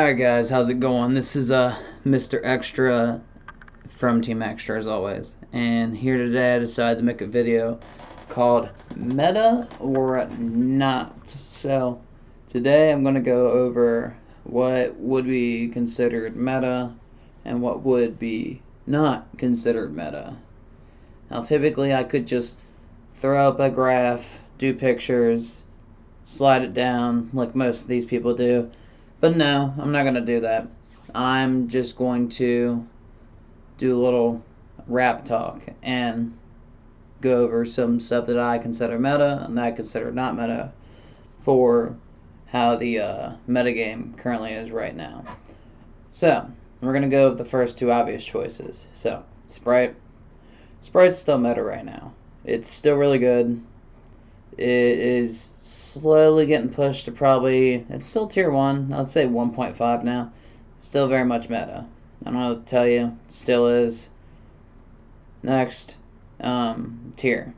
Alright guys, how's it going? This is Mr. Extra from Team Extra as always. And here today I decided to make a video called Meta or Not. So today I'm going to go over what would be considered meta and what would be not considered meta. Now typically I could just throw up a graph, do pictures, slide it down like most of these people do. But no, I'm not going to do that. I'm just going to do a little rap talk and go over some stuff that I consider meta and that I consider not meta for how the meta game currently is right now. So, we're going to go with the first two obvious choices. So, Sprite. Sprite's still meta right now. It's still really good. It is slowly getting pushed to probably, it's still tier 1, I'd say 1.5 now. Still very much meta. I don't know what to tell you, it still is. Next, tier.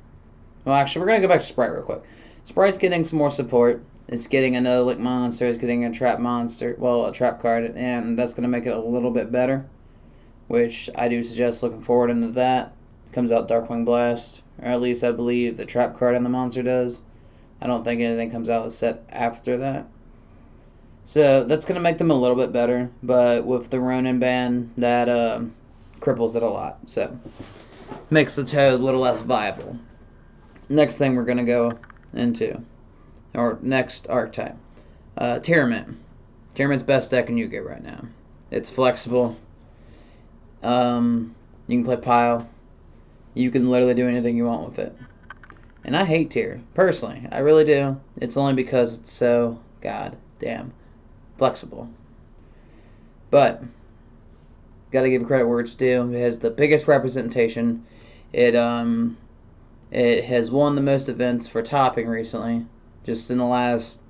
Well, actually, we're going to go back to Sprite real quick. Sprite's getting some more support. It's getting another lick monster, it's getting a trap monster, well, a trap card, and that's going to make it a little bit better, which I do suggest looking forward into that. Comes out Darkwing Blast, or at least I believe the trap card and the monster does. I don't think anything comes out of the set after that. So that's going to make them a little bit better, but with the Ronin ban, that cripples it a lot. So makes the Toad a little less viable. Next thing we're going to go into, or next archetype, Tyrant. Tyrant's best deck in Yu-Gi-Oh right now. It's flexible. You can play Pile. You can literally do anything you want with it. And I hate tier, personally. I really do. It's only because it's so goddamn flexible. But, gotta give credit where it's due. It has the biggest representation. It has won the most events for topping recently. Just in the last,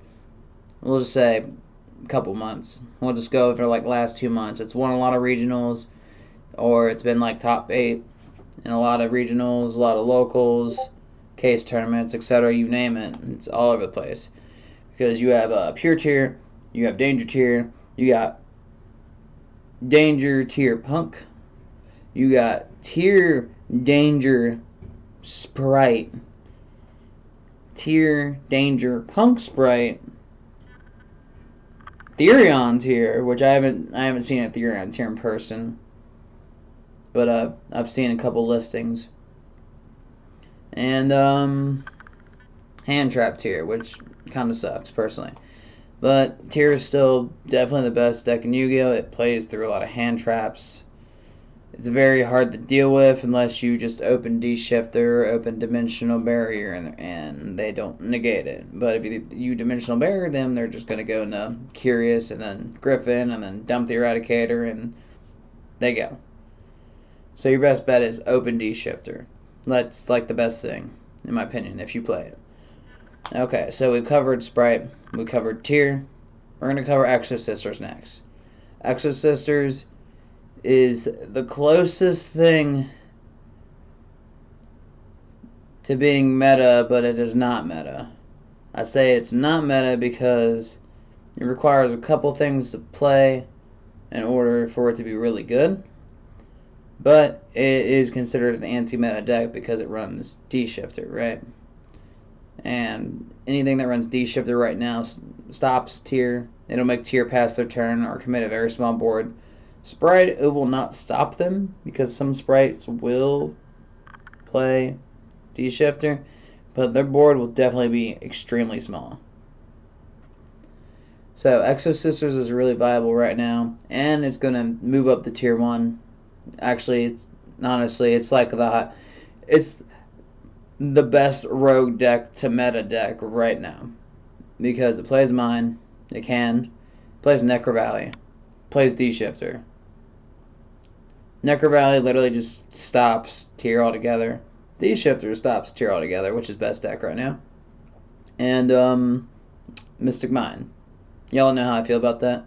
we'll just say, couple months. We'll just go over like last 2 months. It's won a lot of regionals, or it's been like top 8 in a lot of regionals, a lot of locals, case tournaments, etc. You name it. It's all over the place. Because you have pure tier, you have danger tier, you got danger tier punk, you got tier danger sprite, tier danger punk sprite, Therion tier, which I haven't seen a Therion tier in person. But I've seen a couple listings. And hand trap tier, which kind of sucks personally. But tier is still definitely the best deck in Yu-Gi-Oh! It plays through a lot of hand traps. It's very hard to deal with unless you just open D-Shifter, open Dimensional Barrier, and they don't negate it. But if you Dimensional Barrier them, they're just going to go into Curious and then Griffin and then dump the Eradicator and they go. So your best bet is open D-Shifter. That's like the best thing, in my opinion, if you play it. Okay, so we've covered Sprite, we covered tier. We're going to cover Exo Sisters next. Exo Sisters is the closest thing to being meta, but it is not meta. I say it's not meta because it requires a couple things to play in order for it to be really good. But it is considered an anti-meta deck because it runs D-Shifter, right? And anything that runs D-Shifter right now stops tier. It'll make tier pass their turn or commit a very small board. Sprite, it will not stop them because some sprites will play D-Shifter, but their board will definitely be extremely small. So Exo Sisters is really viable right now, and it's going to move up the tier 1. Actually, it's like it's the best rogue deck to meta deck right now because it plays mine, it plays Necro Valley, plays D-Shifter. Necro Valley literally just stops tier altogether. D-Shifter stops tier altogether, which is best deck right now. And Mystic Mine. Y'all know how I feel about that.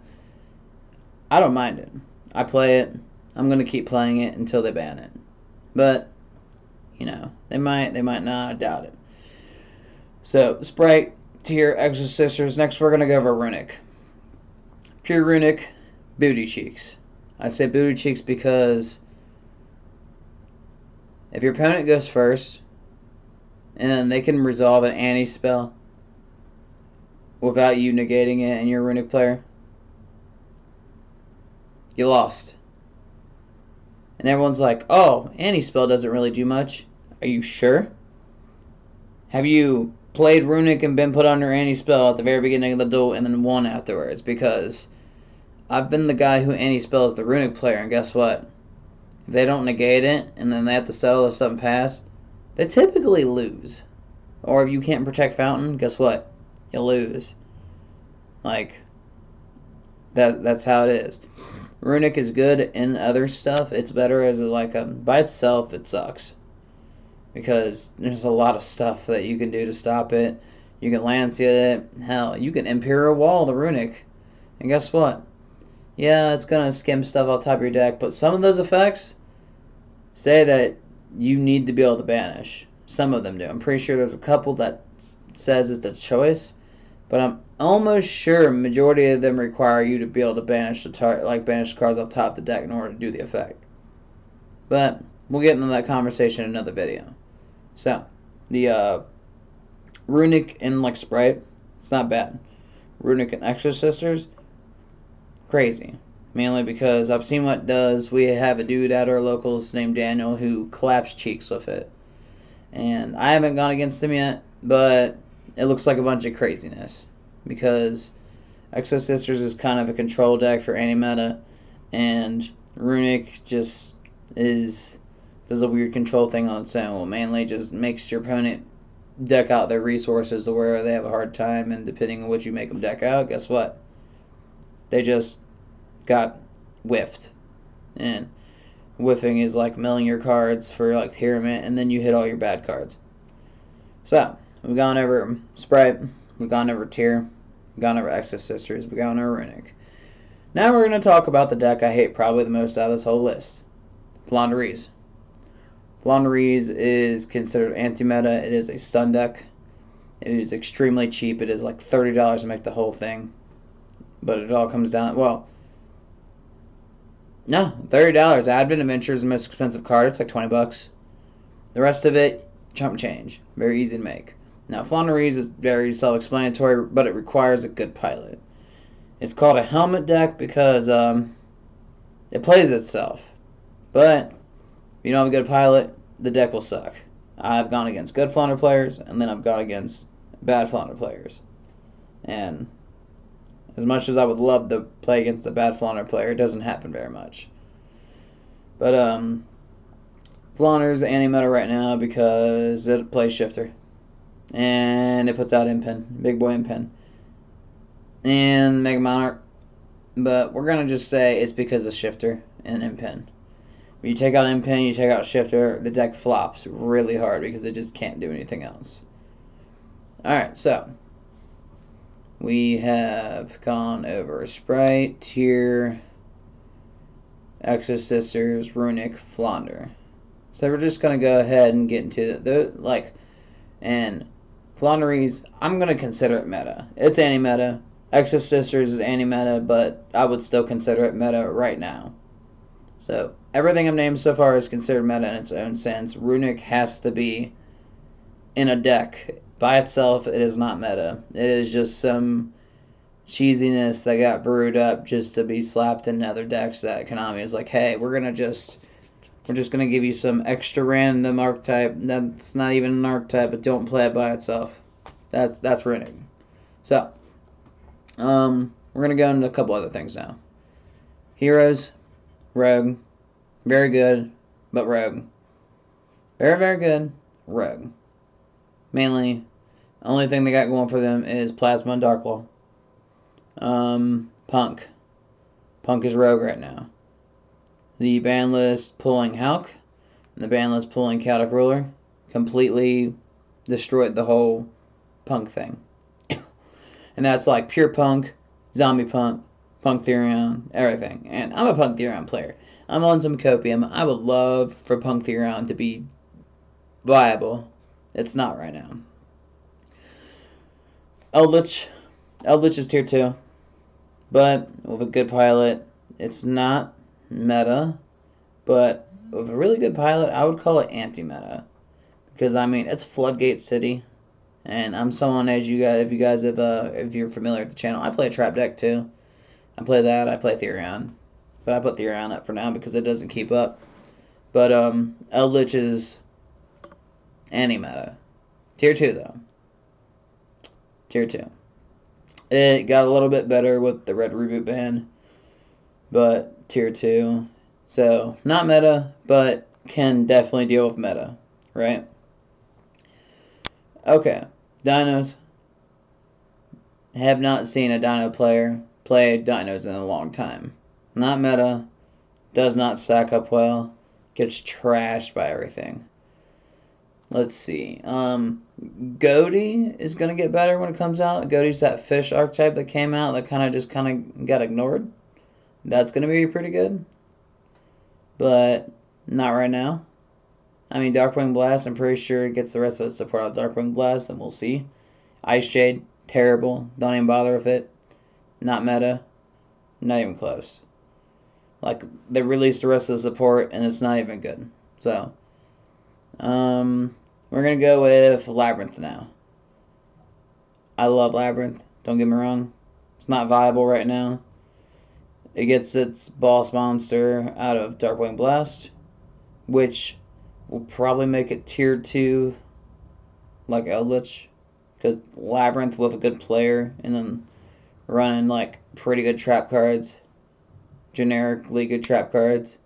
I don't mind it. I play it. I'm going to keep playing it until they ban it. But, you know, they might not, I doubt it. So, Sprite, tier, Exo Sisters. Next, we're going to go over Runic. Pure Runic booty cheeks. I say booty cheeks because if your opponent goes first, and then they can resolve an anti-spell without you negating it and you're a Runic player, you lost. And everyone's like, oh, anti-spell doesn't really do much. Are you sure? Have you played Runic and been put under anti-spell at the very beginning of the duel and then won afterwards? Because I've been the guy who anti-spells the Runic player, and guess what? If they don't negate it and then they have to settle if something pass, they typically lose. Or if you can't protect Fountain, guess what? You lose. Like, that's how it is. Runic is good in other stuff. It's better as by itself it sucks. Because there's a lot of stuff that you can do to stop it. You can Lancia it. Hell, you can Imperial Wall the Runic. And guess what? Yeah, it's going to skim stuff off top of your deck, but some of those effects say that you need to be able to banish. Some of them do. I'm pretty sure there's a couple that says it's the choice, but I'm almost sure a majority of them require you to be able to banish banish cards off top of the deck in order to do the effect. But we'll get into that conversation in another video. So, the Runic and Sprite, it's not bad. Runic and Extra Sisters, crazy. Mainly because I've seen what it does. We have a dude at our locals named Daniel who collapsed cheeks with it. And I haven't gone against him yet, but it looks like a bunch of craziness. Because Exo Sisters is kind of a control deck for anti-meta, and Runic just does a weird control thing on its own. Well, mainly just makes your opponent deck out their resources to where they have a hard time, and depending on what you make them deck out, guess what? They just got whiffed. And whiffing is like milling your cards for Tearment, and then you hit all your bad cards. So, we've gone over Sprite, we've gone over Tear, we've gone over Exo Sisters, we've gone over Runic. Now we're going to talk about the deck I hate probably the most out of this whole list. Floowandereeze. Floowandereeze is considered anti-meta. It is a stun deck. It is extremely cheap. It is like $30 to make the whole thing. But it all comes down, well, no, $30. Advent Adventure is the most expensive card. It's like 20 bucks. The rest of it, chump change. Very easy to make. Now, Floowandereeze is very self-explanatory, but it requires a good pilot. It's called a helmet deck because it plays itself. But if you don't have a good pilot, the deck will suck. I've gone against good Flounder players, and then I've gone against bad Flounder players. And as much as I would love to play against a bad Flounder player, it doesn't happen very much. But Flounder's anti-meta right now because it plays Shifter. And it puts out Impin, Big Boy Impin. And Mega Monarch. But we're going to just say it's because of Shifter and Impin. When you take out Impin, you take out Shifter, the deck flops really hard because it just can't do anything else. Alright, so we have gone over Sprite, Tear, Exo Sisters, Runic, Flounder. So we're just going to go ahead and get into and Floowandereeze, I'm going to consider it meta. It's anti-meta. Exo Sisters is anti-meta, but I would still consider it meta right now. So everything I've named so far is considered meta in its own sense. Runic has to be in a deck. By itself, it is not meta. It is just some cheesiness that got brewed up just to be slapped in other decks that Konami is like, hey, we're just gonna give you some extra random archetype that's not even an archetype, but don't play it by itself. That's Runic. So, we're gonna go into a couple other things now. Heroes, Rogue, very good, but Rogue. Very, very good, Rogue. Mainly, the only thing they got going for them is Plasma and Darklaw. Punk. Punk is Rogue right now. The ban list pulling Hulk, and the ban list pulling Chaotic Ruler completely destroyed the whole Punk thing. And that's like pure Punk, Zombie Punk, Punk Therion, everything. And I'm a Punk Therion player. I'm on some copium. I would love for Punk Therion to be viable. It's not right now. Eldritch. Eldritch is tier 2. But with a good pilot, It's not meta, but with a really good pilot, I would call it anti-meta. Because, I mean, it's Floodgate City. And I'm someone, as you guys, if you're familiar with the channel, I play a trap deck too. I play that, I play Therion. But I put Therion up for now because it doesn't keep up. But, Eldritch is anti-meta. Tier 2, though. Tier 2. It got a little bit better with the red reboot ban, but tier 2. So, not meta, but can definitely deal with meta, right? Okay, dinos. Have not seen a dino player play dinos in a long time. Not meta, does not stack up well, gets trashed by everything. Let's see. Goaty is going to get better when it comes out. Goaty's that fish archetype that came out that kind of got ignored. That's going to be pretty good. But not right now. I mean, Darkwing Blast, I'm pretty sure it gets the rest of the support out of Darkwing Blast, and we'll see. Ice Shade, terrible. Don't even bother with it. Not meta. Not even close. Like, they released the rest of the support, and it's not even good. So, we're going to go with Labyrinth now. I love Labyrinth. Don't get me wrong. It's not viable right now. It gets its boss monster out of Darkwing Blast, which will probably make it tier 2 like Eldritch. Because Labyrinth with a good player and then running like pretty good trap cards, generically good trap cards,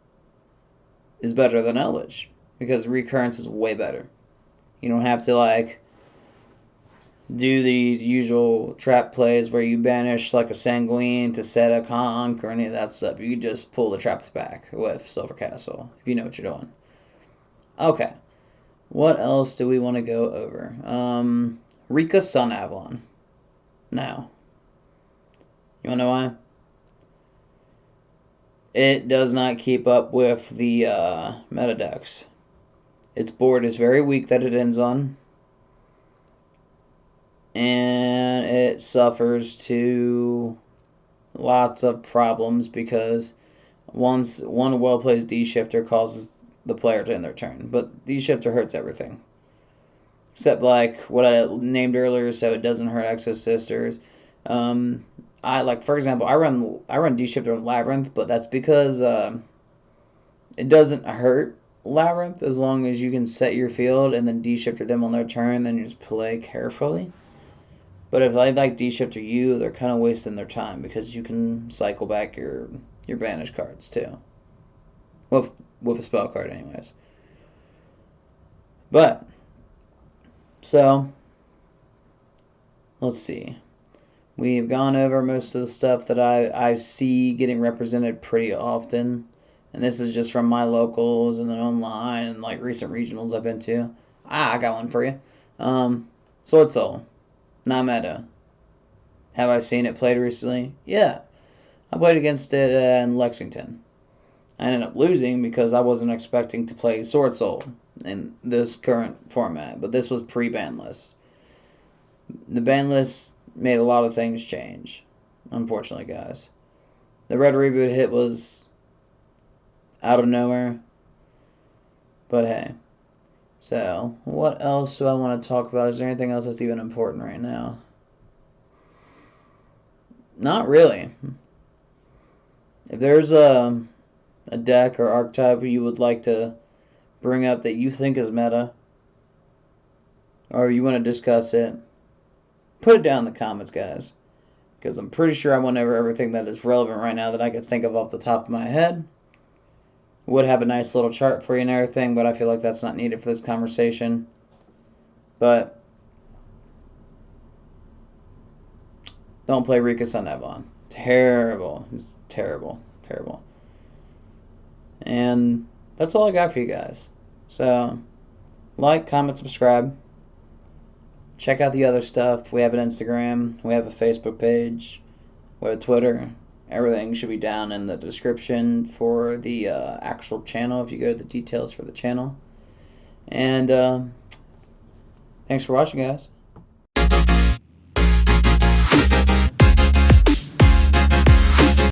is better than Eldritch. Because Recurrence is way better. You don't have to like do the usual trap plays where you banish like a Sanguine to set a Conk or any of that stuff. You just pull the traps back with Silver Castle if you know what you're doing. Okay, what else do we want to go over? Rika Sun Avalon. Now, you want to know why? It does not keep up with the meta decks. Its board is very weak that it ends on. And it suffers to lots of problems because one well-placed D-shifter causes the player to end their turn. But D-shifter hurts everything. Except like what I named earlier, so it doesn't hurt Exo Sisters. For example, I run D-shifter on Labyrinth, but that's because it doesn't hurt Labyrinth as long as you can set your field and then D-shifter them on their turn, then you just play carefully. But if I like D-shifter you, they're kind of wasting their time because you can cycle back your banish cards too. With a spell card anyways. But, so, let's see. We've gone over most of the stuff that I see getting represented pretty often. And this is just from my locals and then online and like recent regionals I've been to. I got one for you. Sword Soul. Not meta. Have I seen it played recently? Yeah. I played against it in Lexington. I ended up losing because I wasn't expecting to play Sword Soul in this current format. But this was pre-ban list. The ban list made a lot of things change. Unfortunately, guys. The red reboot hit was out of nowhere. But hey. So, what else do I want to talk about? Is there anything else that's even important right now? Not really. If there's a deck or archetype you would like to bring up that you think is meta, or you want to discuss it, put it down in the comments, guys. Because I'm pretty sure I went over everything that is relevant right now that I could think of off the top of my head. Would have a nice little chart for you and everything, but I feel like that's not needed for this conversation. But don't play Rika Sun Avalon. Terrible. It's terrible. Terrible. And that's all I got for you guys. So, like, comment, subscribe. Check out the other stuff. We have an Instagram. We have a Facebook page. We have a Twitter. Everything should be down in the description for the actual channel if you go to the details for the channel. And thanks for watching, guys.